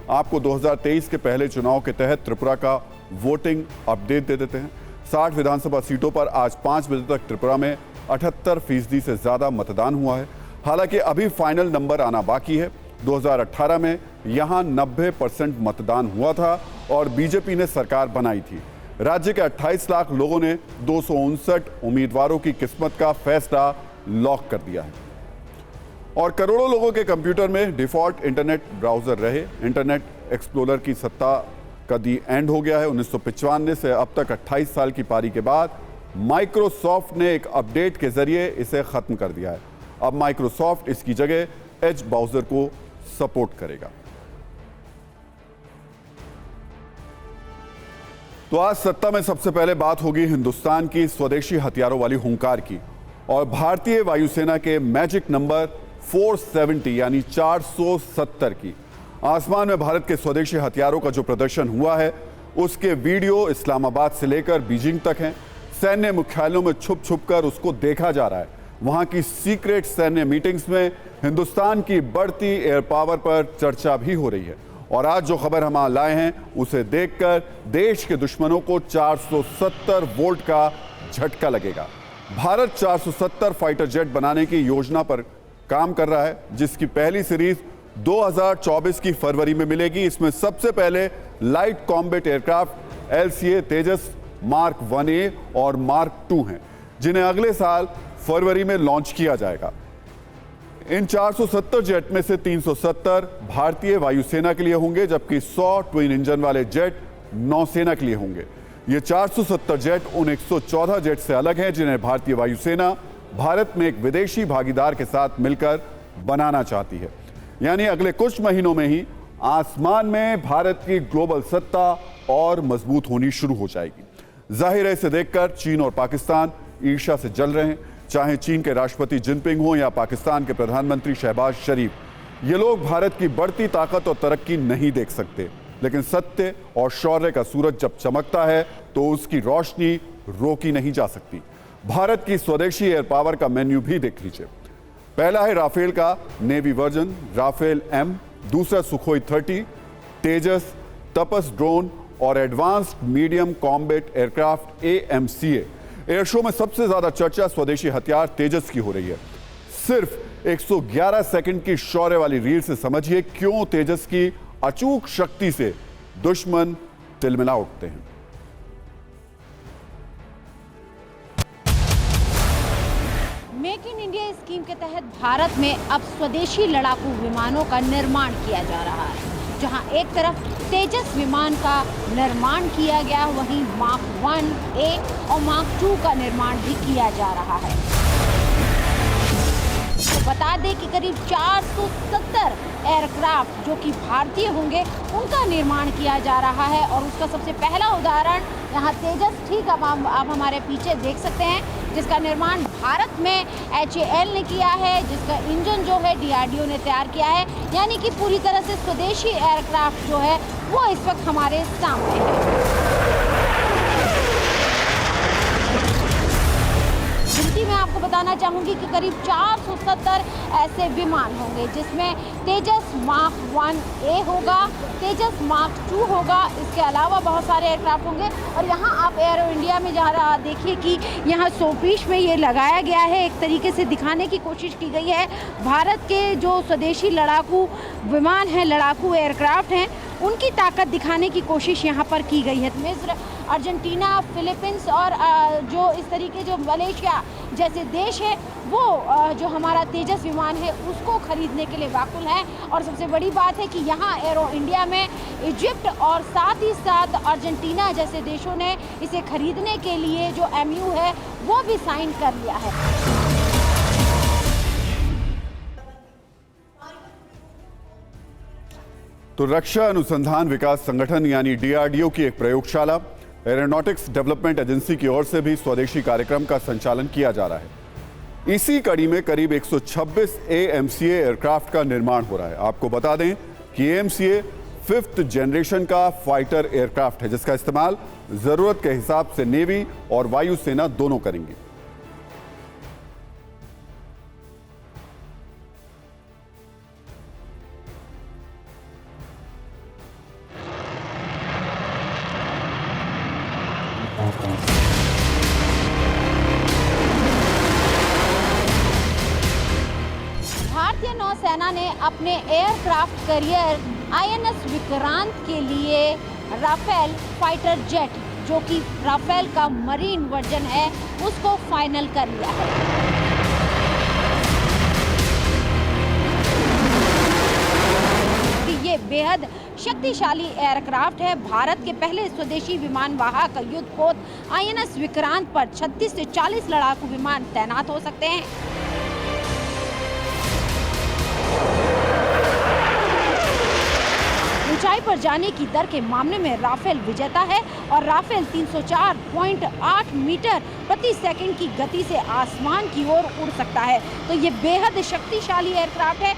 आपको 2023 के पहले चुनाव के तहत त्रिपुरा का वोटिंग अपडेट दे देते हैं। 60 विधानसभा सीटों पर आज 5 बजे तक त्रिपुरा में 78% से ज़्यादा मतदान हुआ है। हालांकि अभी फाइनल नंबर आना बाकी है। 2018 में यहाँ 90% मतदान हुआ था और बीजेपी ने सरकार बनाई थी। राज्य के 28 लाख लोगों ने 259 उम्मीदवारों की किस्मत का फैसला लॉक कर दिया है और करोड़ों लोगों के कंप्यूटर में डिफॉल्ट इंटरनेट ब्राउजर रहे। इंटरनेट एक्सप्लोरर की सत्ता का दी एंड हो गया है। 1995 से अब तक 28 साल की पारी के बाद माइक्रोसॉफ्ट ने एक अपडेट के जरिए इसे खत्म कर दिया है। अब माइक्रोसॉफ्ट इसकी जगह एज ब्राउजर को सपोर्ट करेगा। तो आज सत्ता में सबसे पहले बात होगी हिंदुस्तान की स्वदेशी हथियारों वाली हुंकार की और भारतीय वायुसेना के मैजिक नंबर 470 यानी 470 की। आसमान में भारत के स्वदेशी हथियारों का जो प्रदर्शन हुआ है उसके वीडियो इस्लामाबाद से लेकर बीजिंग तक हैं। सैन्य मुख्यालयों में छुप छुप कर उसको देखा जा रहा है। वहां की सीक्रेट सैन्य मीटिंग्स में हिंदुस्तान की बढ़ती एयर पावर पर चर्चा भी हो रही है। और आज जो खबर हम लाए हैं उसे देखकर देश के दुश्मनों को 470 वोल्ट का झटका लगेगा। भारत 470 फाइटर जेट बनाने की योजना पर काम कर रहा है, जिसकी पहली सीरीज 2024 की फरवरी में मिलेगी। इसमें सबसे पहले लाइट कॉम्बैट एयरक्राफ्ट LCA तेजस मार्क 1A और मार्क 2 हैं, जिन्हें अगले साल फरवरी में लॉन्च किया जाएगा। इन 470 जेट में से 370 भारतीय वायुसेना के लिए होंगे, जबकि 100 ट्विन इंजन वाले जेट नौसेना के लिए होंगे। ये 470 जेट उन 114 जेट से अलग हैं जिन्हें भारतीय वायुसेना भारत में एक विदेशी भागीदार के साथ मिलकर बनाना चाहती है। यानी अगले कुछ महीनों में ही आसमान में भारत की ग्लोबल सत्ता और मजबूत होनी शुरू हो जाएगी। जाहिर है, इसे देखकर चीन और पाकिस्तान ईर्ष्या से जल रहे हैं, चाहे चीन के राष्ट्रपति जिनपिंग हो या पाकिस्तान के प्रधानमंत्री शहबाज शरीफ। ये लोग भारत की बढ़ती ताकत और तरक्की नहीं देख सकते, लेकिन सत्य और शौर्य का सूरज जब चमकता है तो उसकी रोशनी रोकी नहीं जा सकती। भारत की स्वदेशी एयर पावर का मेन्यू भी देख लीजिए। पहला है राफेल का नेवी वर्जन राफेल M, दूसरा सुखोई 30, तेजस, तपस ड्रोन और advanced medium combat aircraft AMCA। Air show में सबसे ज्यादा चर्चा स्वदेशी हथियार तेजस की हो रही है। सिर्फ 111 सेकंड की शौर्य वाली रील से समझिए क्यों तेजस की अचूक शक्ति से दुश्मन तिलमिला उठते हैं। मेक इन इंडिया स्कीम के तहत भारत में अब स्वदेशी लड़ाकू विमानों का निर्माण किया जा रहा है। जहां एक तरफ तेजस विमान का निर्माण किया गया, वहीं मार्क 1A और मार्क 2 का निर्माण भी किया जा रहा है। तो बता दें कि करीब 470 एयरक्राफ्ट जो कि भारतीय होंगे उनका निर्माण किया जा रहा है और उसका सबसे पहला उदाहरण यहाँ तेजस ठीक अब हमारे पीछे देख सकते हैं, जिसका निर्माण भारत में HAL ने किया है, जिसका इंजन जो है DRDO ने तैयार किया है। यानी कि पूरी तरह से स्वदेशी एयरक्राफ्ट जो है वो इस वक्त हमारे सामने है। गिनती में आपको बताना चाहूँगी कि करीब 470 ऐसे विमान होंगे, जिसमें तेजस मार्क 1A होगा, तेजस मार्क 2 होगा। इसके अलावा बहुत सारे एयरक्राफ्ट होंगे। और यहाँ आप एरो इंडिया में जहाँ देखिए कि यहाँ शोपीस में ये लगाया गया है, एक तरीके से दिखाने की कोशिश की गई है भारत के जो स्वदेशी लड़ाकू विमान हैं, लड़ाकू एयरक्राफ्ट हैं, उनकी ताकत दिखाने की कोशिश यहाँ पर की गई है। मिस्र, अर्जेंटीना, फिलीपींस और जो इस तरीके जो मलेशिया जैसे देश है वो जो हमारा तेजस विमान है उसको खरीदने के लिए व्याकुल है। और सबसे बड़ी बात है कि यहाँ एरो इंडिया में इजिप्ट और साथ ही साथ अर्जेंटीना जैसे देशों ने इसे खरीदने के लिए जो MOU है वो भी साइन कर लिया है। तो रक्षा अनुसंधान विकास संगठन यानी DRDO की एक प्रयोगशाला एरोनॉटिक्स डेवलपमेंट एजेंसी की ओर से भी स्वदेशी कार्यक्रम का संचालन किया जा रहा है। इसी कड़ी में करीब 126 AMCA एयरक्राफ्ट का निर्माण हो रहा है। आपको बता दें कि AMCA 5th जनरेशन का फाइटर एयरक्राफ्ट है, जिसका इस्तेमाल जरूरत के हिसाब से नेवी और वायुसेना दोनों करेंगी। सकता हूँ। भारतीय नौसेना ने अपने एयरक्राफ्ट करियर आईएनएस विक्रांत के लिए राफेल फाइटर जेट, जो कि राफेल का मरीन वर्जन है, उसको फाइनल कर लिया है। ये बेहद शक्तिशाली एयरक्राफ्ट है। भारत के पहले स्वदेशी विमान वाहक युद्धपोत आईएनएस विक्रांत पर 36 से 40 लड़ाकू विमान तैनात हो सकते हैं। ऊंचाई पर जाने की दर के मामले में राफेल विजेता है और राफेल 304.8 मीटर प्रति सेकंड की गति से आसमान की ओर उड़ सकता है। तो ये बेहद शक्तिशाली एयरक्राफ्ट है।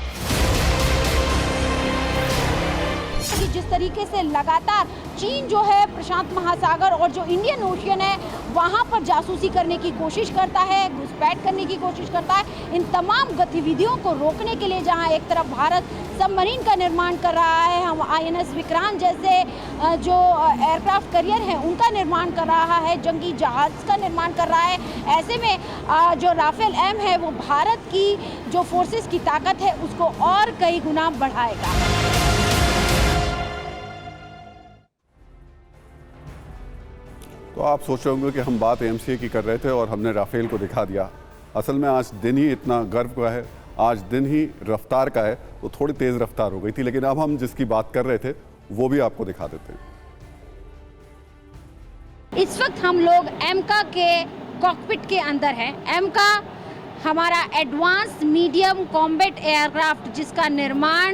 जिस तरीके से लगातार चीन जो है प्रशांत महासागर और जो इंडियन ओशियन है वहां पर जासूसी करने की कोशिश करता है, घुसपैठ करने की कोशिश करता है, इन तमाम गतिविधियों को रोकने के लिए जहां एक तरफ भारत सबमरीन का निर्माण कर रहा है, हम आईएनएस विक्रांत जैसे जो एयरक्राफ्ट करियर है उनका निर्माण कर रहा है, जंगी जहाज का निर्माण कर रहा है, ऐसे में जो राफेल एम है वो भारत की जो फोर्सेस की ताकत है उसको और कई गुना बढ़ाएगा। तो आप सोच रहे होंगे कि हम बात एमसीए की कर रहे थे और हमने राफेल को दिखा दिया। असल में आज दिन ही इतना गर्व का है, आज दिन ही रफ्तार का है, तो थोड़ी तेज़ रफ्तार हो गई थी। लेकिन अब हम जिसकी बात कर रहे थे वो भी आपको दिखा देते हैं। इस वक्त हम लोग एमका के कॉकपिट के अंदर हैं। एमका हमारा एडवांस मीडियम कॉम्बैट एयरक्राफ्ट जिसका निर्माण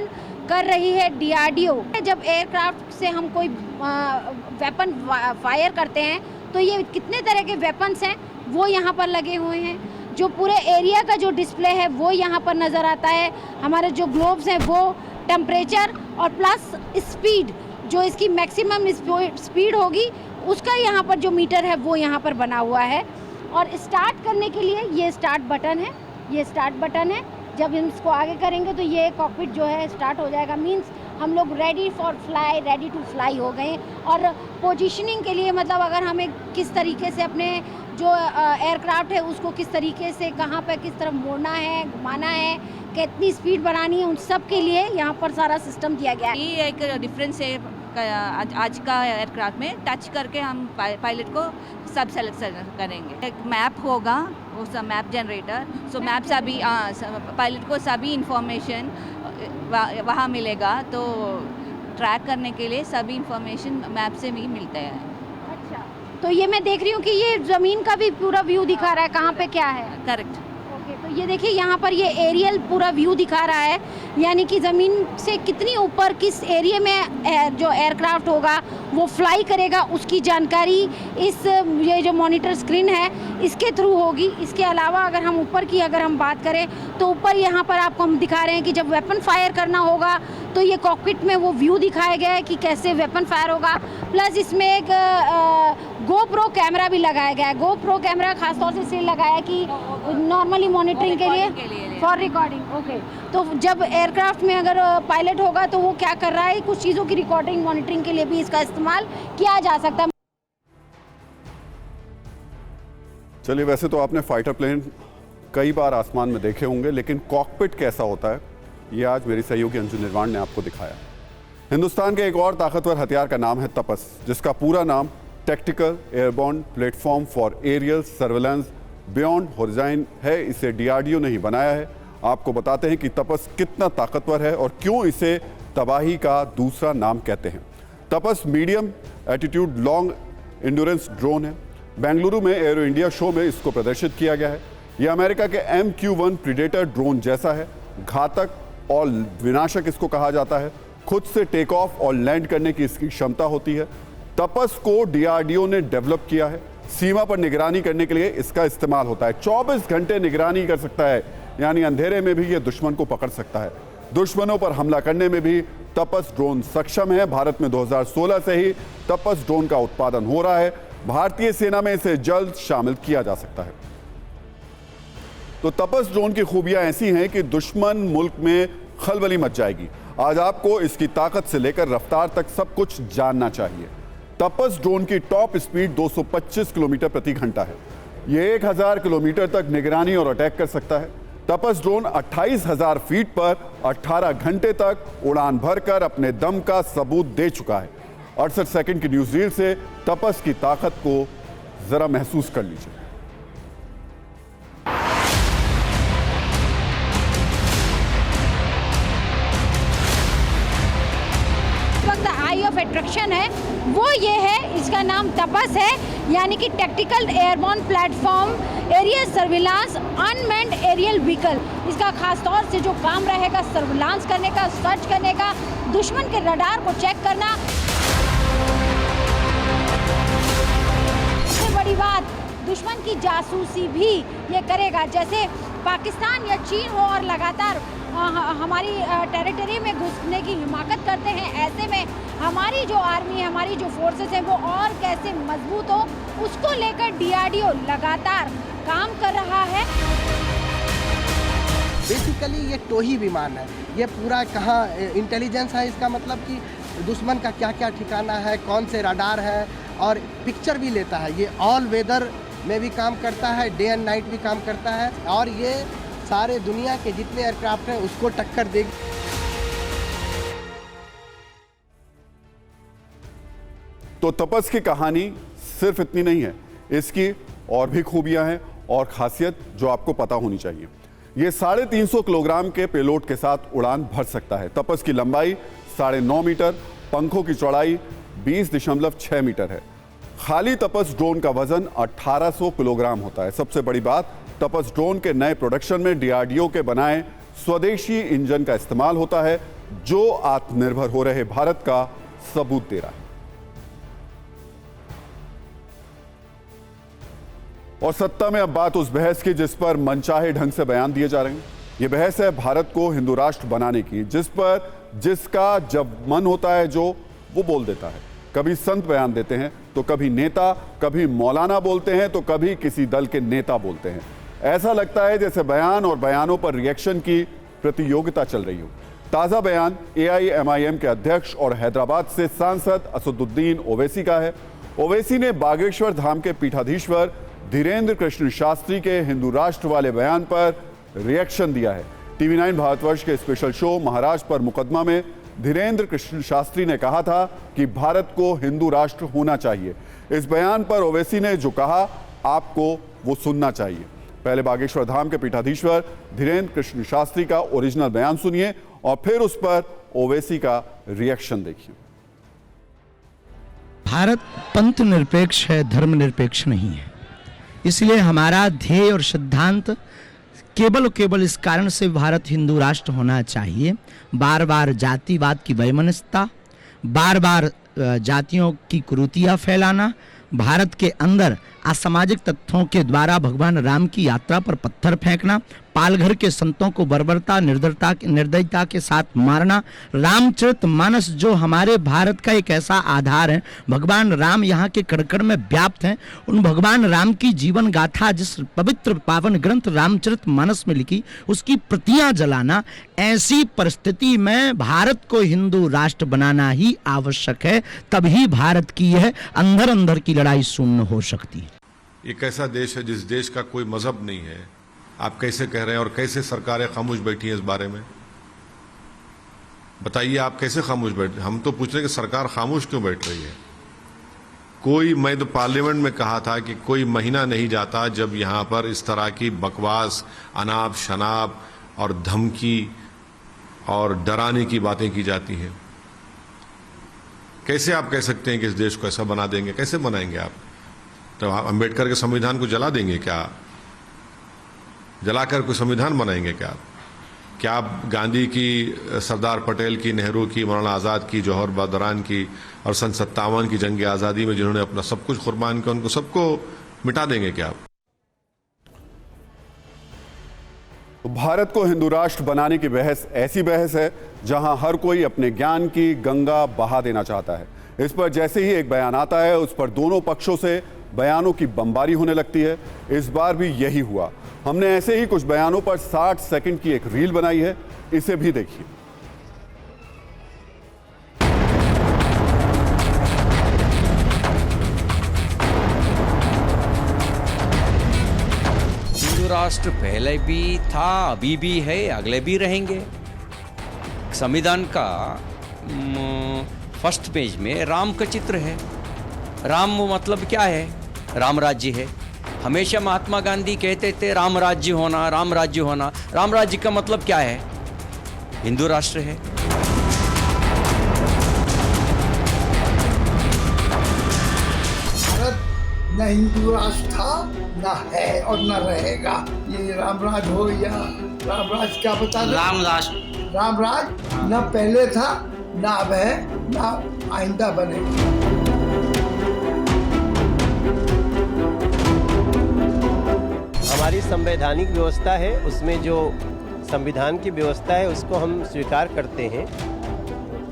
कर रही है डीआरडीओ। जब एयरक्राफ्ट से हम कोई वेपन फायर करते हैं तो ये कितने तरह के वेपन्स हैं वो यहाँ पर लगे हुए हैं। जो पूरे एरिया का जो डिस्प्ले है वो यहाँ पर नज़र आता है। हमारे जो ग्लोब्स हैं वो टेम्परेचर और प्लस स्पीड, जो इसकी मैक्सिमम स्पीड होगी उसका यहाँ पर जो मीटर है वो यहाँ पर बना हुआ है। और स्टार्ट करने के लिए ये स्टार्ट बटन है, ये स्टार्ट बटन है। जब हम इसको आगे करेंगे तो ये कॉकपिट जो है स्टार्ट हो जाएगा। मींस हम लोग ready for fly, ready to fly हो गए। और पोजीशनिंग के लिए मतलब अगर हमें किस तरीके से अपने जो एयरक्राफ्ट है उसको किस तरीके से कहाँ पे किस तरफ मोड़ना है, घुमाना है, कितनी स्पीड बनानी है, उन सब के लिए यहाँ पर सारा सिस्टम दिया गया है। ये एक डिफरेंस है आज का एयरक्राफ्ट में। टच करके हम पायलट को सब सेलेक्ट करेंगे। एक मैप होगा, वो सब मैप जनरेटर, सो मैप सभी पायलट को सभी इंफॉर्मेशन वहाँ मिलेगा। तो ट्रैक करने के लिए सभी इंफॉर्मेशन मैप से भी मिलते हैं। अच्छा, तो ये मैं देख रही हूँ कि ये ज़मीन का भी पूरा व्यू दिखा रहा है कहाँ पे क्या है। करेक्ट। तो ये देखिए यहाँ पर ये एरियल पूरा व्यू दिखा रहा है, यानी कि ज़मीन से कितनी ऊपर किस एरिया में जो एयरक्राफ्ट होगा वो फ्लाई करेगा उसकी जानकारी इस ये जो मॉनिटर स्क्रीन है इसके थ्रू होगी। इसके अलावा अगर हम ऊपर की अगर हम बात करें तो ऊपर यहाँ पर आपको हम दिखा रहे हैं कि जब वेपन फायर करना होगा तो ये कॉकपिट में वो व्यू दिखाया गया है कि कैसे वेपन फायर होगा। प्लस इसमें एक गोप्रो कैमरा भी लगाया गया है। गोप्रो कैमरा खासतौर से इसलिए लगाया है कि नॉर्मली मॉनिटरिंग के लिए फॉर रिकॉर्डिंग। ओके, तो जब एयरक्राफ्ट में अगर पायलट होगा तो वो क्या कर रहा है, कुछ चीज़ों की रिकॉर्डिंग मॉनिटरिंग के लिए भी इसका इस्तेमाल किया जा सकता है। चलिए, वैसे तो आपने फाइटर प्लेन कई बार आसमान में देखे होंगे, लेकिन कॉकपिट कैसा होता है ये आज मेरी सहयोगी अंजू निर्वाण ने आपको दिखाया। हिंदुस्तान के एक और ताकतवर हथियार का नाम है तपस, जिसका पूरा नाम tactical airborne platform for aerial surveillance beyond horizon है। इसे डीआरडीओ ने ही बनाया है। आपको बताते हैं कि तपस कितना ताकतवर है और क्यों इसे तबाही का दूसरा नाम कहते हैं। Tapas medium altitude long endurance drone है। बेंगलुरु में एरो इंडिया शो में इसको प्रदर्शित किया गया है। यह अमेरिका के MQ-1 प्रीडेटर ड्रोन जैसा है। घातक और विनाशक इसको कहा जाता है। खुद से टेक ऑफ और लैंड करने की इसकी क्षमता होती है। तपस को डीआरडीओ ने डेवलप किया है। सीमा पर निगरानी करने के लिए इसका इस्तेमाल होता है। 24 घंटे निगरानी कर सकता है, यानी अंधेरे में भी यह दुश्मन को पकड़ सकता है। दुश्मनों पर हमला करने में भी तपस ड्रोन सक्षम है। भारत में 2016 से ही तपस ड्रोन का उत्पादन हो रहा है। भारतीय सेना में इसे जल्द शामिल किया जा सकता है। तो तपस ड्रोन की खूबियां ऐसी हैं कि दुश्मन मुल्क में खलबली मच जाएगी। आज आपको इसकी ताकत से लेकर रफ्तार तक सब कुछ जानना चाहिए। तपस ड्रोन की टॉप स्पीड 225 किलोमीटर प्रति घंटा है। यह 1000 किलोमीटर तक निगरानी और अटैक कर सकता है। तपस ड्रोन 28,000 फीट पर 18 घंटे तक उड़ान भरकर अपने दम का सबूत दे चुका है। 68 सेकंड की न्यूज रील से तपस की ताकत को जरा महसूस कर लीजिए। आई ऑफ अट्रैक्शन है वो ये है, इसका नाम तपस है, यानी कि tactical airborne platform aerial surveillance unmanned aerial vehicle. इसका खास तौर से जो काम रहेगा सर्विलांस करने का, सर्च करने का, दुश्मन के रडार को चेक करना। सबसे बड़ी बात, दुश्मन की जासूसी भी ये करेगा। जैसे पाकिस्तान या चीन हो और लगातार हमारी टेरिटरी में घुसने की हिमाकत करते हैं, ऐसे में हमारी जो आर्मी, हमारी जो फोर्सेस हैं वो और कैसे मजबूत हो, उसको लेकर डीआरडीओ लगातार काम कर रहा है। बेसिकली ये टोही विमान है, ये पूरा कहाँ इंटेलिजेंस है, इसका मतलब कि दुश्मन का क्या क्या ठिकाना है, कौन से रडार है, और पिक्चर भी लेता है। ये ऑल वेदर में भी काम करता है, डे एंड नाइट भी काम करता है, और ये सारे दुनिया के जितने एयरक्राफ्ट हैं उसको टक्कर देगी। तो तपस की कहानी सिर्फ इतनी नहीं है, इसकी और भी खूबियां हैं और खासियत जो आपको पता होनी चाहिए। ये 350 किलोग्राम के पेलोड के साथ उड़ान भर सकता है। तपस की लंबाई 9.5 मीटर, पंखों की चौड़ाई 20.6 मीटर है। खाली तपस ड्रोन का वजन 1800 किलोग्राम होता है। सबसे बड़ी बात, तपस ड्रोन के नए प्रोडक्शन में डीआरडीओ के बनाए स्वदेशी इंजन का इस्तेमाल होता है, जो आत्मनिर्भर हो रहे भारत का सबूत दे रहा है। और सत्ता में अब बात उस बहस की जिस पर मनचाहे ढंग से बयान दिए जा रहे हैं। यह बहस है भारत को हिंदू राष्ट्र बनाने की, जिसका जब मन होता है जो वो बोल देता है। कभी संत बयान देते हैं तो कभी नेता, कभी मौलाना बोलते हैं तो कभी किसी दल के नेता बोलते हैं। ऐसा लगता है जैसे बयान और बयानों पर रिएक्शन की प्रतियोगिता चल रही हो। ताजा बयान AIMIM के अध्यक्ष और हैदराबाद से सांसद असदुद्दीन ओवैसी का है। ओवैसी ने बागेश्वर धाम के पीठाधीश्वर धीरेन्द्र कृष्ण शास्त्री के हिंदू राष्ट्र वाले बयान पर रिएक्शन दिया है। TV9 भारतवर्ष के स्पेशल शो महाराष्ट्र पर मुकदमा में धीरेन्द्र कृष्ण शास्त्री ने कहा था कि भारत को हिंदू राष्ट्र होना चाहिए। इस बयान पर ओवैसी ने जो कहा, आपको वो सुनना चाहिए। पहले बागेश्वर धाम के पीठाधीश्वर धीरेन्द्र कृष्ण शास्त्री का ओरिजिनल बयान सुनिए और फिर उस पर ओवैसी का रिएक्शन देखिए। भारत पंथ निरपेक्ष है, धर्मनिरपेक्ष नहीं है। इसलिए हमारा ध्येय और सिद्धांत केवल इस कारण से भारत हिंदू राष्ट्र होना चाहिए। बार बार जातिवाद की वैमनस्यता, बार बार जातियों की कुरीतियां फैलाना, भारत के अंदर असामाजिक तत्वों के द्वारा भगवान राम की यात्रा पर पत्थर फेंकना, पालघर के संतों को बर्बरता निर्दयता के साथ मारना, रामचरितमानस जो हमारे भारत का एक ऐसा आधार है, भगवान राम यहाँ के कण में व्याप्त हैं, उन भगवान राम की जीवन गाथा जिस पवित्र पावन ग्रंथ रामचरितमानस में लिखी, उसकी प्रतियां जलाना, ऐसी परिस्थिति में भारत को हिंदू राष्ट्र बनाना ही आवश्यक है। तभी भारत की यह अंदर की लड़ाई शून्य हो सकती है। एक ऐसा देश है जिस देश का कोई मजहब नहीं है, आप कैसे कह रहे हैं? और कैसे सरकारें खामोश बैठी हैं इस बारे में? बताइए, आप कैसे खामोश बैठ? हम तो पूछ रहे हैं कि सरकार खामोश क्यों बैठ रही है? मैं तो पार्लियामेंट में कहा था कि कोई महीना नहीं जाता जब यहां पर इस तरह की बकवास, अनाप शनाप और धमकी और डराने की बातें की जाती हैं। कैसे आप कह सकते हैं कि इस देश को ऐसा बना देंगे? कैसे बनाएंगे आप? तो आप अम्बेडकर के संविधान को जला देंगे क्या? जलाकर कोई संविधान बनाएंगे क्या? क्या आप गांधी की, सरदार पटेल की, नेहरू की, मौलाना आज़ाद की, जौहर बदरान की और सन 57 की जंग आज़ादी में जिन्होंने अपना सब कुछ कुर्बान किया, उनको सबको मिटा देंगे क्या आप? भारत को हिंदू राष्ट्र बनाने की बहस ऐसी बहस है जहां हर कोई अपने ज्ञान की गंगा बहा देना चाहता है। इस पर जैसे ही एक बयान आता है, उस पर दोनों पक्षों से बयानों की बमबारी होने लगती है। इस बार भी यही हुआ। हमने ऐसे ही कुछ बयानों पर 60 सेकंड की एक रील बनाई है, इसे भी देखिए। राष्ट्र पहले भी था, अभी भी है, अगले भी रहेंगे। संविधान का फर्स्ट पेज में राम का चित्र है। राम मतलब क्या है? राम राज्य है। हमेशा महात्मा गांधी कहते थे राम राज्य होना, राम राज्य होना। राम राज्य का मतलब क्या है? हिंदू राष्ट्र है। भारत न हिंदू राष्ट्र था, न है और न रहेगा। ये रामराज हो या रामराज क्या बता रहे? रामराज न पहले था, न अब है, न आइंदा बनेगा। हमारी संवैधानिक व्यवस्था है, उसमें जो संविधान की व्यवस्था है उसको हम स्वीकार करते हैं,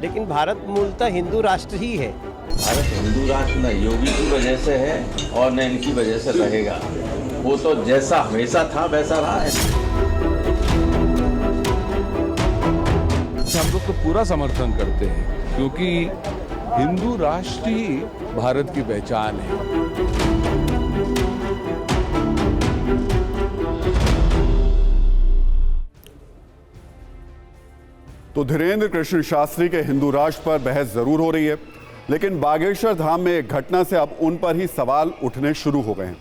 लेकिन भारत मूलतः हिंदू राष्ट्र ही है। भारत हिंदू राष्ट्र न योगी की वजह से है और न इनकी वजह से रहेगा। वो तो जैसा हमेशा था वैसा रहा है। हम लोग तो पूरा समर्थन करते हैं, क्योंकि हिंदू राष्ट्र ही भारत की पहचान है। तो धीरेन्द्र कृष्ण शास्त्री के हिंदू राष्ट्र पर बहस जरूर हो रही है, लेकिन बागेश्वर धाम में एक घटना से अब उन पर ही सवाल उठने शुरू हो गए हैं।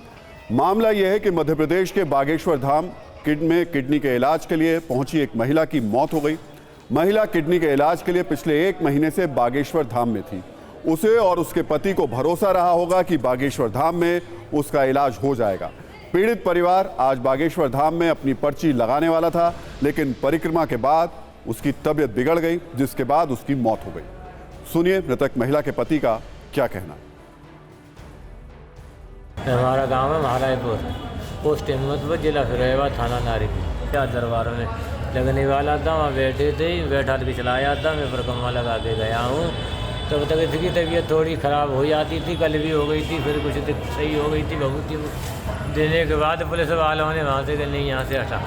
मामला यह है कि मध्य प्रदेश के बागेश्वर धाम में किडनी के इलाज के लिए पहुंची एक महिला की मौत हो गई। महिला किडनी के इलाज के लिए पिछले 1 महीने से बागेश्वर धाम में थी। उसे और उसके पति को भरोसा रहा होगा कि बागेश्वर धाम में उसका इलाज हो जाएगा। पीड़ित परिवार आज बागेश्वर धाम में अपनी पर्ची लगाने वाला था, लेकिन परिक्रमा के बाद उसकी तबीयत बिगड़ गई, जिसके बाद उसकी मौत हो गई। सुनिए मृतक महिला के पति का क्या कहना। हमारा गांव है महाराजपुर, पोस्ट हिम्मतपुर, जिला फिरोजाबाद, थाना नारीपुर। क्या दरबार में लगने वाला था, वहाँ बैठे थे, बैठा के चलाया था। मैं परिक्रमा लगा के गया हूँ, तब तक इसकी तबीयत थोड़ी ख़राब हो जाती थी। कल भी हो गई थी, फिर कुछ सही हो गई थी। बहुत देने के बाद पुलिस वालों ने वहाँ से कि नहीं, यहाँ से हटा,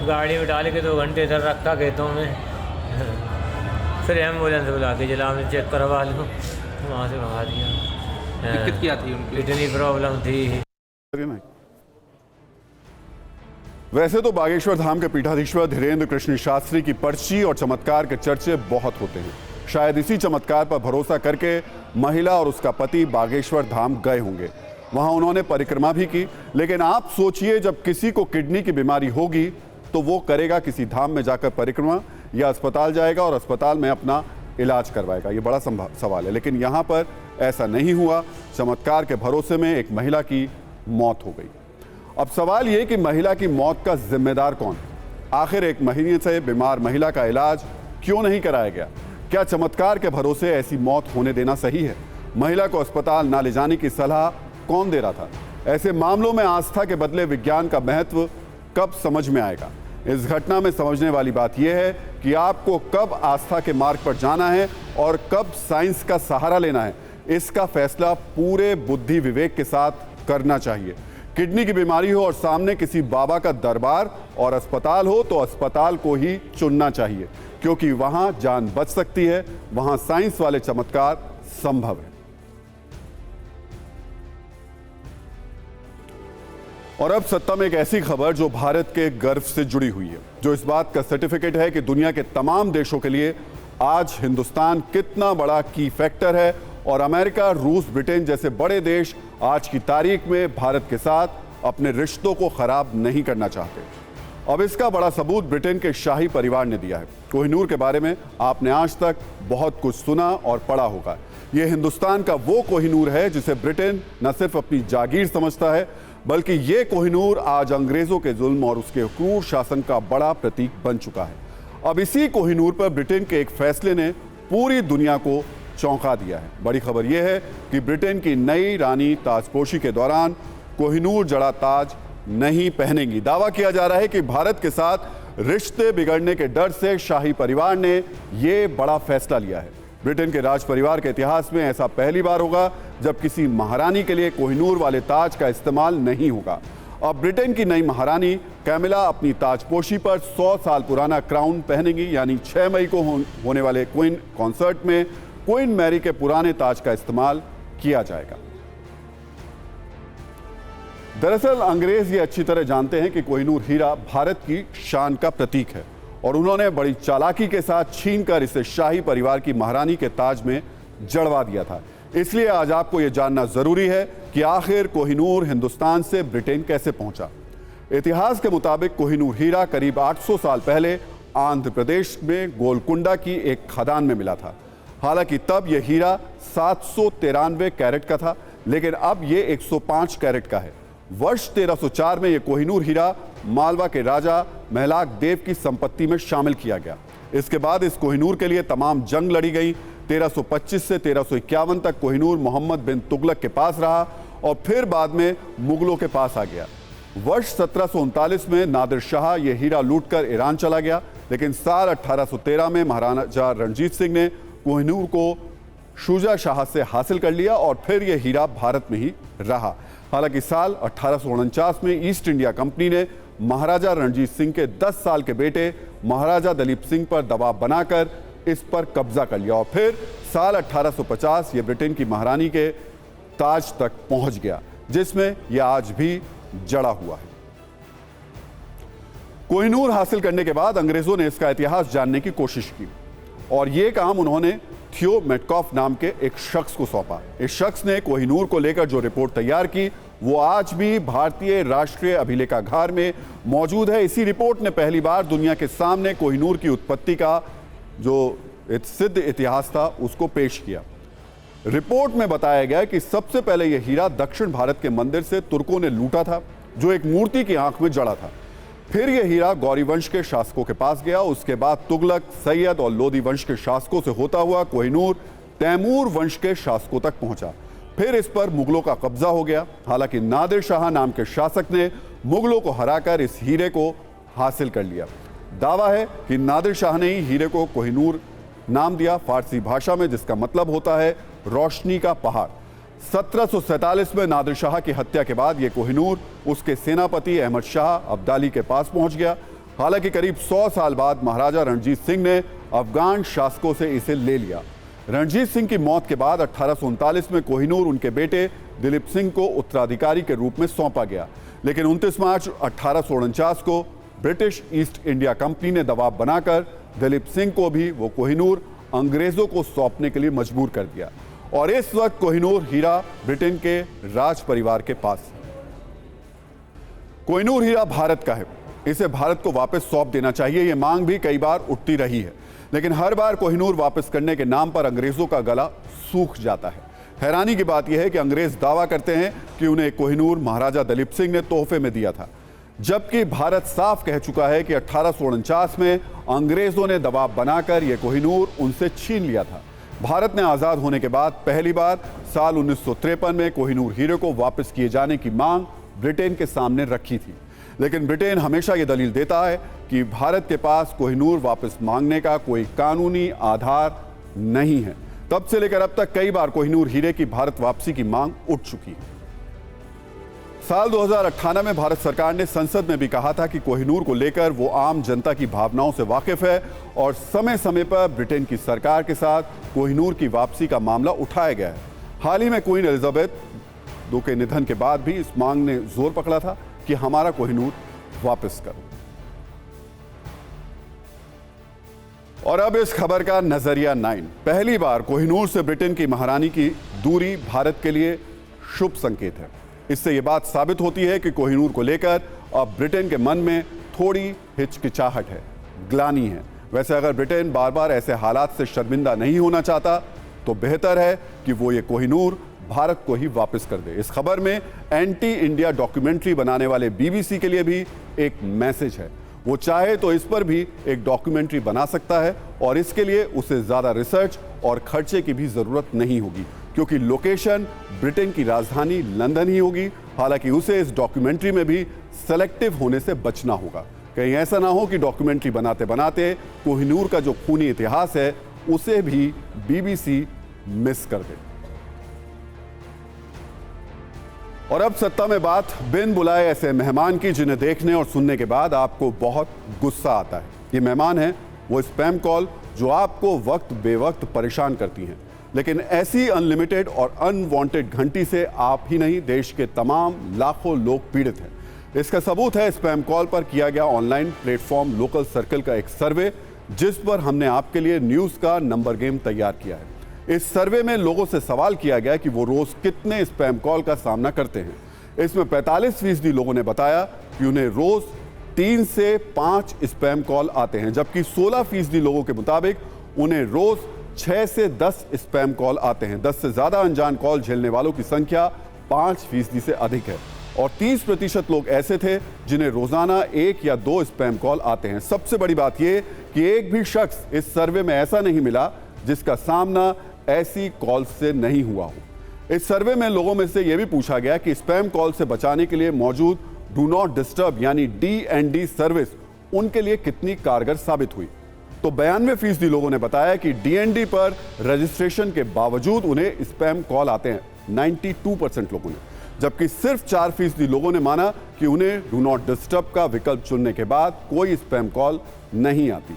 गाड़ी में डाल के 2 घंटे इधर रखा खेतों में। फिर एम्बुलेंस बुला के जिला में चेक करवा लूँ, वहाँ से भगा दिया। दिक्कत क्या थी उनकी? इतनी प्रॉब्लम थी। वैसे तो बागेश्वर धाम के पीठाधीश्वर धीरेन्द्र कृष्ण शास्त्री की पर्ची और चमत्कार के चर्चे बहुत होते हैं। शायद इसी चमत्कार पर भरोसा करके महिला और उसका पति बागेश्वर धाम गए होंगे। वहां उन्होंने परिक्रमा भी की, लेकिन आप सोचिए जब किसी को किडनी की बीमारी होगी तो वो करेगा किसी धाम में जाकर परिक्रमा या अस्पताल जाएगा और अस्पताल में अपना इलाज करवाएगा? ये बड़ा सवाल है। लेकिन यहाँ पर ऐसा नहीं हुआ। चमत्कार के भरोसे में एक महिला की मौत हो गई। अब सवाल ये कि महिला की मौत का जिम्मेदार कौन है? आखिर 1 महीने से बीमार महिला का इलाज क्यों नहीं कराया गया? क्या चमत्कार के भरोसे ऐसी मौत होने देना सही है? महिला को अस्पताल ना ले जाने की सलाह कौन दे रहा था? ऐसे मामलों में आस्था के बदले विज्ञान का महत्व कब समझ में आएगा? इस घटना में समझने वाली बात यह है कि आपको कब आस्था के मार्ग पर जाना है और कब साइंस का सहारा लेना है। इसका फैसला पूरे बुद्धि विवेक के साथ करना चाहिए। किडनी की बीमारी हो और सामने किसी बाबा का दरबार और अस्पताल हो तो अस्पताल को ही चुनना चाहिए, क्योंकि वहां जान बच सकती है, वहां साइंस वाले चमत्कार संभव है। और अब सत्ता में एक ऐसी खबर जो भारत के गर्व से जुड़ी हुई है, जो इस बात का सर्टिफिकेट है कि दुनिया के तमाम देशों के लिए आज हिंदुस्तान कितना बड़ा की फैक्टर है और अमेरिका, रूस, ब्रिटेन जैसे बड़े देश आज की तारीख में भारत के साथ अपने रिश्तों को खराब नहीं करना चाहते। अब इसका बड़ा सबूत ब्रिटेन के शाही परिवार ने दिया है। कोहिनूर के बारे में आपने आज तक बहुत कुछ सुना और पढ़ा होगा। यह हिंदुस्तान का वो कोहिनूर है जिसे ब्रिटेन न सिर्फ अपनी जागीर समझता है, बल्कि ये कोहिनूर आज अंग्रेजों के जुल्म और उसके क्रूर शासन का बड़ा प्रतीक बन चुका है। अब इसी कोहिनूर पर ब्रिटेन के एक फैसले ने पूरी दुनिया को चौंका दिया है। बड़ी खबर यह है कि ब्रिटेन की नई रानी ताजपोशी के दौरान कोहिनूर जड़ा ताज नहीं पहनेंगी। दावा किया जा रहा है कि भारत के साथ रिश्ते बिगड़ने के डर से शाही परिवार ने यह बड़ा फैसला लिया है। ब्रिटेन के राज परिवार के इतिहास में ऐसा पहली बार होगा जब किसी महारानी के लिए कोहिनूर वाले ताज का इस्तेमाल नहीं होगा। अब ब्रिटेन की नई महारानी कैमिला अपनी ताजपोशी पर 100 साल पुराना क्राउन पहनेंगी, यानी 6 मई को होने वाले क्वीन कॉन्सर्ट में क्वीन मैरी के पुराने ताज का इस्तेमाल किया जाएगा। दरअसल अंग्रेज ये अच्छी तरह जानते हैं कि कोहिनूर हीरा भारत की शान का प्रतीक है और उन्होंने बड़ी चालाकी के साथ छीनकर इसे शाही परिवार की महारानी के ताज में जड़वा दिया था। इसलिए आज आपको यह जानना जरूरी है कि आखिर कोहिनूर हिंदुस्तान से ब्रिटेन कैसे पहुंचा। इतिहास के मुताबिक कोहिनूर हीरा करीब 800 साल पहले आंध्र प्रदेश में गोलकुंडा की एक खदान में मिला था। हालांकि तब यह हीरा 793 कैरेट का था, लेकिन अब यह 105 कैरेट का है। वर्ष 1304 में यह कोहिनूर हीरा मालवा के राजा महलाक देव की संपत्ति में शामिल किया गया। इसके बाद इस कोहिनूर के लिए तमाम जंग लड़ी गई। 1325 से 1351 तक कोहिनूर मोहम्मद बिन तुगलक के पास रहा और फिर बाद में मुगलों के पास आ गया। वर्ष 1739 में नादिर शाह यह हीरा लूटकर ईरान चला गया, लेकिन साल 1813 में महाराजा रणजीत सिंह ने कोहिनूर को शुजा शाह से हासिल कर लिया और फिर यह हीरा भारत में ही रहा। हालांकि साल 1849 में ईस्ट इंडिया कंपनी ने महाराजा रणजीत सिंह के 10 साल के बेटे महाराजा दलीप सिंह पर दबाव बनाकर इस पर कब्जा कर लिया और फिर साल 1850 ये ब्रिटेन की महारानी के ताज तक पहुंच गया, जिसमें यह आज भी जड़ा हुआ है। कोहिनूर हासिल करने के बाद अंग्रेजों ने इसका इतिहास जानने की कोशिश की और यह काम उन्होंने थियो मेटकॉफ नाम के एक शख्स को सौंपा। इस शख्स ने कोहिनूर को लेकर जो रिपोर्ट तैयार की वो आज भी भारतीय राष्ट्रीय अभिलेखागार में मौजूद है। इसी रिपोर्ट ने पहली बार दुनिया के सामने कोहिनूर की उत्पत्ति का जो सिद्ध इतिहास था उसको पेश किया। रिपोर्ट में बताया गया कि सबसे पहले यह हीरा दक्षिण भारत के मंदिर से तुर्कों ने लूटा था, जो एक मूर्ति की आंख में जड़ा था। फिर यह हीरा गौरी वंश के शासकों के पास गया। उसके बाद तुगलक, सैयद और लोदी वंश के शासकों से होता हुआ कोहिनूर तैमूर वंश के शासकों तक पहुंचा। फिर इस पर मुगलों का कब्जा हो गया। हालांकि नादिर शाह नाम के शासक ने मुगलों को हराकर इस हीरे को हासिल कर लिया। दावा है कि नादिर शाह ने ही हीरे को कोहिनूर नाम दिया, फारसी भाषा में जिसका मतलब होता है रोशनी का पहाड़। 1747 में नादिर शाह की हत्या के बाद यह कोहिनूर उसके सेनापति अहमद शाह अब्दाली के पास पहुंच गया। हालांकि करीब 100 साल बाद महाराजा रणजीत सिंह ने अफगान शासकों से इसे ले लिया। रणजीत सिंह की मौत के बाद 1839 में कोहिनूर उनके बेटे दिलीप सिंह को उत्तराधिकारी के रूप में सौंपा गया, लेकिन 29 मार्च 1849 को ब्रिटिश ईस्ट इंडिया कंपनी ने दबाव बनाकर दिलीप सिंह को भी वो कोहिनूर अंग्रेजों को सौंपने के लिए मजबूर कर दिया और इस वक्त कोहिनूर हीरा ब्रिटेन के राज परिवार के पास है। कोहिनूर हीरा भारत का है, इसे भारत को वापस सौंप देना चाहिए। ये मांग भी कई बार उठती रही है, लेकिन हर बार कोहिनूर वापस करने के नाम पर अंग्रेजों का गला सूख जाता है। हैरानी की बात यह है कि अंग्रेज दावा करते हैं कि उन्हें कोहिनूर महाराजा दलीप सिंह ने तोहफे में दिया था, जबकि भारत साफ कह चुका है कि 1849 में अंग्रेजों ने दबाव बनाकर यह कोहिनूर उनसे छीन लिया था। भारत ने आज़ाद होने के बाद पहली बार साल 1953 में कोहिनूर हीरे को वापस किए जाने की मांग ब्रिटेन के सामने रखी थी, लेकिन ब्रिटेन हमेशा ये दलील देता है कि भारत के पास कोहिनूर वापस मांगने का कोई कानूनी आधार नहीं है। तब से लेकर अब तक कई बार कोहिनूर हीरे की भारत वापसी की मांग उठ चुकी है। साल 2018 में भारत सरकार ने संसद में भी कहा था कि कोहिनूर को लेकर वो आम जनता की भावनाओं से वाकिफ है और समय समय पर ब्रिटेन की सरकार के साथ कोहिनूर की वापसी का मामला उठाया गया है। हाल ही में क्वीन एलिजाबेथ II के निधन के बाद भी इस मांग ने जोर पकड़ा था कि हमारा कोहिनूर वापस करो। और अब इस खबर का नजरिया 9। पहली बार कोहिनूर से ब्रिटेन की महारानी की दूरी भारत के लिए शुभ संकेत है। इससे यह बात साबित होती है कि कोहिनूर को लेकर अब ब्रिटेन के मन में थोड़ी हिचकिचाहट है, ग्लानि है। वैसे अगर ब्रिटेन बार बार ऐसे हालात से शर्मिंदा नहीं होना चाहता तो बेहतर है कि वो ये कोहिनूर भारत को ही वापस कर दे। इस खबर में एंटी इंडिया डॉक्यूमेंट्री बनाने वाले BBC के लिए भी एक मैसेज है। वो चाहे तो इस पर भी एक डॉक्यूमेंट्री बना सकता है और इसके लिए उसे ज़्यादा रिसर्च और खर्चे की भी ज़रूरत नहीं होगी, क्योंकि लोकेशन ब्रिटेन की राजधानी लंदन ही होगी। हालांकि उसे इस डॉक्यूमेंट्री में भी सेलेक्टिव होने से बचना होगा। कहीं ऐसा ना हो कि डॉक्यूमेंट्री बनाते बनाते कोहिनूर का जो खूनी इतिहास है उसे भी BBC मिस कर दे। और अब सत्ता में बात बिन बुलाए ऐसे मेहमान की जिन्हें देखने और सुनने के बाद आपको बहुत गुस्सा आता है। ये मेहमान हैं वो स्पैम कॉल जो आपको वक्त बेवक्त परेशान करती हैं। लेकिन ऐसी अनलिमिटेड और अनवांटेड घंटी से आप ही नहीं, देश के तमाम लाखों लोग पीड़ित हैं। इसका सबूत है स्पैम कॉल पर किया गया ऑनलाइन प्लेटफॉर्म लोकल सर्कल का एक सर्वे, जिस पर हमने आपके लिए न्यूज़ का नंबर गेम तैयार किया है। इस सर्वे में लोगों से सवाल किया गया कि वो रोज कितने स्पैम कॉल का सामना करते हैं। इसमें 45% लोगों ने बताया कि उन्हें रोज 3 से 5 स्पैम कॉल आते हैं, जबकि 16% लोगों के मुताबिक उन्हें रोज 6 से 10 स्पैम कॉल आते हैं। 10 से ज्यादा अनजान कॉल झेलने वालों की संख्या 5% से अधिक है और 30% लोग ऐसे थे जिन्हें रोजाना 1 या 2 स्पैम कॉल आते हैं। सबसे बड़ी बात यह कि एक भी शख्स इस सर्वे में ऐसा नहीं मिला जिसका सामना ऐसी कॉल से नहीं हुआ हो। इस सर्वे में लोगों में से यह भी पूछा गया कि स्पैम कॉल से बचाने के लिए मौजूद डू नॉट डिस्टर्ब यानी DND सर्विस उनके लिए कितनी कारगर साबित हुई। तो 92% लोगों ने बताया कि DND पर रजिस्ट्रेशन के बावजूद उन्हें स्पैम कॉल आते हैं, 92% लोगों ने, जबकि सिर्फ 4% लोगों ने माना कि उन्हें डू नॉट डिस्टर्ब का विकल्प चुनने के बाद कोई स्पैम कॉल नहीं आती।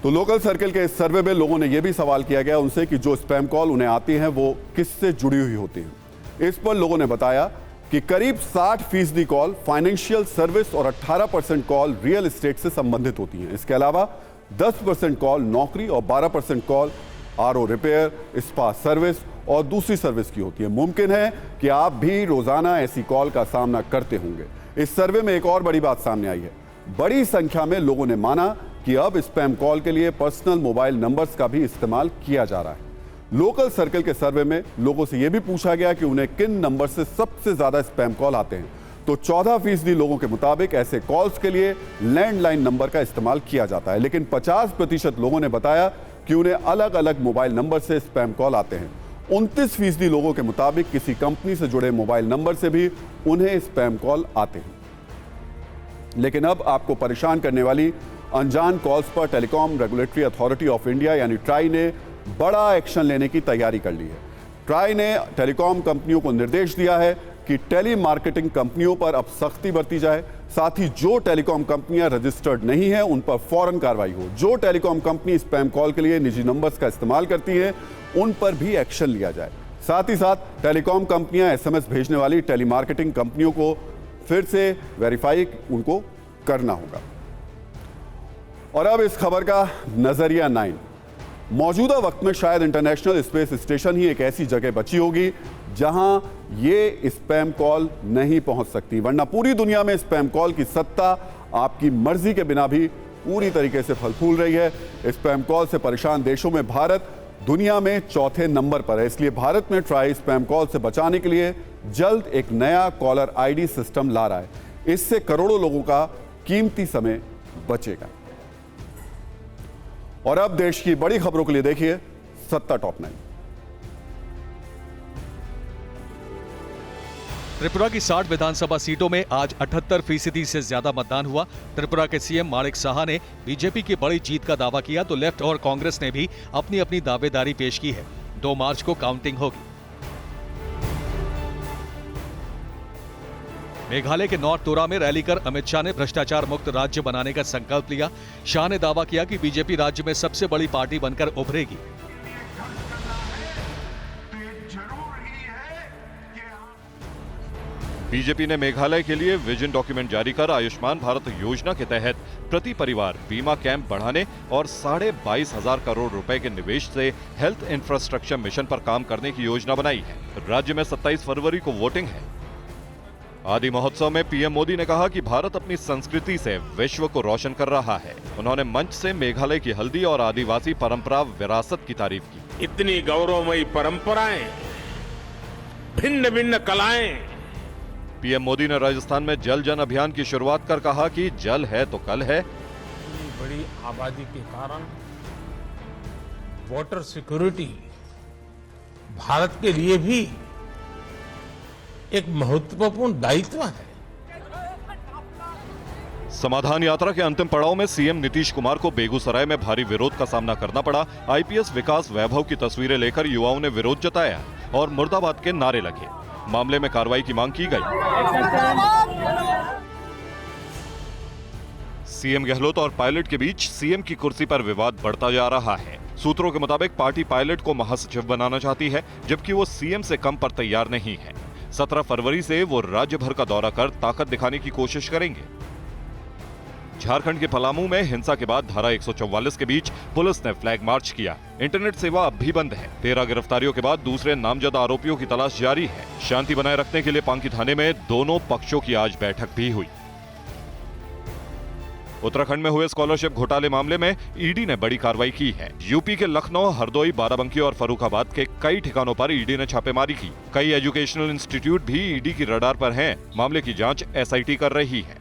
तो लोकल सर्कल के इस सर्वे में लोगों ने यह भी सवाल किया गया उनसे कि जो स्पैम कॉल उन्हें आती हैं वो किससे जुड़ी हुई होती हैं। इस पर लोगों ने बताया कि करीब 60% कॉल फाइनेंशियल सर्विस और 18% कॉल रियल एस्टेट से संबंधित होती हैं। इसके अलावा 10% कॉल नौकरी और 12% call RO repair, spa service और दूसरी सर्विस की होती है। मुमकिन है कि आप भी रोजाना ऐसी कॉल का सामना करते होंगे। इस सर्वे में एक और बड़ी बात सामने आई है। बड़ी संख्या में लोगों ने माना कि अब स्पैम कॉल के लिए पर्सनल मोबाइल नंबर्स का भी इस्तेमाल किया जा रहा है। लोकल सर्कल के सर्वे में लोगों से यह भी पूछा गया कि उन्हें किन नंबर से सबसे ज्यादा स्पैम कॉल आते हैं। तो 14% लोगों के मुताबिक ऐसे कॉल्स के लिए लैंडलाइन नंबर का इस्तेमाल किया जाता है, लेकिन 50% लोगों ने बताया कि उन्हें अलग अलग मोबाइल नंबर से स्पैम कॉल आते हैं। 29% लोगों के मुताबिक किसी कंपनी से जुड़े मोबाइल नंबर से भी उन्हें स्पैम कॉल आते हैं। लेकिन अब आपको परेशान करने वाली अनजान कॉल्स पर telecom regulatory authority of India यानी ट्राई ने बड़ा एक्शन लेने की तैयारी कर ली है। ट्राई ने टेलीकॉम कंपनियों को निर्देश दिया है कि टेली मार्केटिंग कंपनियों पर अब सख्ती बरती जाए। साथ ही जो टेलीकॉम कंपनियां रजिस्टर्ड नहीं हैं उन पर फौरन कार्रवाई हो। जो टेलीकॉम कंपनी स्पैम कॉल के लिए निजी नंबर्स का इस्तेमाल करती है उन पर भी एक्शन लिया जाए। साथ ही साथ टेलीकॉम कंपनियां SMS भेजने वाली टेली मार्केटिंग कंपनियों को फिर से वेरीफाई उनको करना होगा। और अब इस खबर का नजरिया 9। मौजूदा वक्त में शायद इंटरनेशनल स्पेस स्टेशन ही एक ऐसी जगह बची होगी जहां ये स्पैम कॉल नहीं पहुंच सकती, वरना पूरी दुनिया में स्पैम कॉल की सत्ता आपकी मर्जी के बिना भी पूरी तरीके से फल फूल रही है। स्पैम कॉल से परेशान देशों में भारत दुनिया में 4थे नंबर पर है। इसलिए भारत में ट्राई स्पैम कॉल से बचाने के लिए जल्द एक नया कॉलर ID सिस्टम ला रहा है। इससे करोड़ों लोगों का कीमती समय बचेगा। और अब देश की बड़ी खबरों के लिए देखिए सत्ता टॉप 9। त्रिपुरा की 60 विधानसभा सीटों में आज 78% से ज्यादा मतदान हुआ। त्रिपुरा के CM माणिक साहा ने बीजेपी की बड़ी जीत का दावा किया तो लेफ्ट और कांग्रेस ने भी अपनी अपनी दावेदारी पेश की है। 2 मार्च को काउंटिंग होगी। मेघालय के नॉर्थ तोरा में रैली कर अमित शाह ने भ्रष्टाचार मुक्त राज्य बनाने का संकल्प लिया। शाह ने दावा किया कि बीजेपी राज्य में सबसे बड़ी पार्टी बनकर उभरेगी। बीजेपी ने मेघालय के लिए विजन डॉक्यूमेंट जारी कर आयुष्मान भारत योजना के तहत प्रति परिवार बीमा कैंप बढ़ाने और 22,500 करोड़ रुपए के निवेश से हेल्थ इंफ्रास्ट्रक्चर मिशन पर काम करने की योजना बनाई है। राज्य में 27 फरवरी को वोटिंग है। आदि महोत्सव में PM मोदी ने कहा कि भारत अपनी संस्कृति से विश्व को रोशन कर रहा है। उन्होंने मंच से मेघालय की हल्दी और आदिवासी परंपरा विरासत की तारीफ की। इतनी गौरवमयी परंपराएं, भिन्न भिन्न कलाएं। PM मोदी ने राजस्थान में जल जन अभियान की शुरुआत कर कहा कि जल है तो कल है। बड़ी आबादी के कारण वाटर सिक्योरिटी भारत के लिए भी एक महत्वपूर्ण दायित्व है। समाधान यात्रा के अंतिम पड़ाव में CM नीतीश कुमार को बेगूसराय में भारी विरोध का सामना करना पड़ा। IPS विकास वैभव की तस्वीरें लेकर युवाओं ने विरोध जताया और मुर्दाबाद के नारे लगे। मामले में कार्रवाई की मांग की गई। CM गहलोत और पायलट के बीच CM की कुर्सी पर विवाद बढ़ता जा रहा है। सूत्रों के मुताबिक पार्टी पायलट को महासचिव बनाना चाहती है, जबकि वो सीएम से कम पर तैयार नहीं है। 17 फरवरी से वो राज्य भर का दौरा कर ताकत दिखाने की कोशिश करेंगे। झारखंड के पलामू में हिंसा के बाद धारा 144 के बीच पुलिस ने फ्लैग मार्च किया। इंटरनेट सेवा अब भी बंद है। 13 गिरफ्तारियों के बाद दूसरे नामजद आरोपियों की तलाश जारी है। शांति बनाए रखने के लिए पांकी थाने में दोनों पक्षों की आज बैठक भी हुई। उत्तराखंड में हुए स्कॉलरशिप घोटाले मामले में ईडी ने बड़ी कार्रवाई की है। यूपी के लखनऊ, हरदोई, बाराबंकी और फर्रुखाबाद के कई ठिकानों पर ईडी ने छापेमारी की। कई एजुकेशनल इंस्टीट्यूट भी ईडी की रडार पर हैं। मामले की जांच एसआईटी कर रही है।